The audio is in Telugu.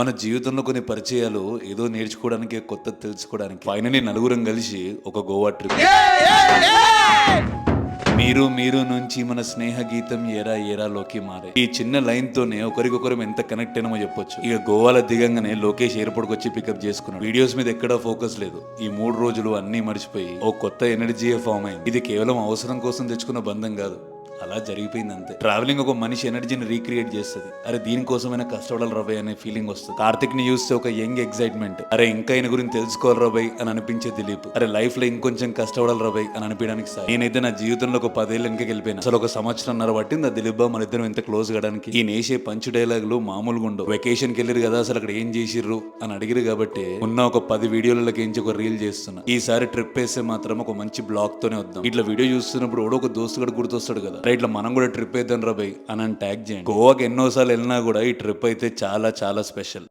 మన జీవితంలో కొన్ని పరిచయాలు ఏదో నేర్చుకోవడానికి కొత్తది తెలుసుకోవడానికి ఫైనలీ నలుగురం కలిసి ఒక గోవా ట్రిప్. మీరు మీరు నుంచి మన స్నేహ గీతం ఏరా ఏరాలోకి మారే ఈ చిన్న లైన్ తోనే ఒకరికొకరం ఎంత కనెక్ట్ అయినామో చెప్పొచ్చు. ఇక గోవాలో దిగంగానే లోకేష్ ఎయిర్పోర్ట్ వచ్చి పికప్ చేసుకున్నాడు. వీడియోస్ మీద ఎక్కడా ఫోకస్ లేదు. ఈ 3 రోజులు అన్ని మర్చిపోయి ఓ కొత్త ఎనర్జీయే ఫామ్ అయింది. ఇది కేవలం అవసరం కోసం తెచ్చుకున్న బంధం కాదు, అలా జరిగిపోయింది అంతే. ట్రావెలింగ్ ఒక మనిషి ఎనర్జీని రీక్రియేట్ చేస్తుంది. అరే దీనికోసమైనా కష్టపడాలి రాబాయ్ అనే ఫీలింగ్ వస్తుంది. కార్తిక్ ని చూస్తే ఒక యంగ్ ఎక్సైట్మెంట్, అరే ఇంకా ఆయన గురించి తెలుసుకోవాలి రాబాయ్ అని అనిపించే దిలీప్, అరే లైఫ్ లో ఇంకొంచెం కష్టపడాలి రాబాయ్ అని అనిపించడానికి సార్. నేనైతే నా జీవితంలో ఒక 10 ఏళ్ళ వెనక వెళ్ళిపోయినా. అసలు ఒక సంవత్సరంన్నర పట్టింది ఆ దిలీప్ బాబు మన ఇద్దరం ఎంత క్లోజ్ కావడానికి. ఈ నేసే పంచ్ డైలాగులు మామూలుగా ఉండవు. వెకేషన్ కి వెళ్ళారు కదా, అసలు అక్కడ ఏం చేసిర్రు అని అడిగిరు కాబట్టి ఉన్న ఒక 10 వీడియోలకి ఎంచి ఒక రీల్ చేస్తున్నా. ఈసారి ట్రిప్ వేస్తే మాత్రం ఒక మంచి బ్లాగ్ తోనే వద్దాం. ఇట్లా వీడియో చూస్తున్నప్పుడు ఓడో ఒక దోస్తు కూడా గుర్తొస్తాడు కదా, ఇట్లా మనం కూడా ట్రిప్ వేద్దాం రాబాయ్ అని ట్యాగ్ చేయండి. గోవాకి ఎన్నోసార్లు వెళ్ళినా కూడా ఈ ట్రిప్ అయితే చాలా చాలా స్పెషల్.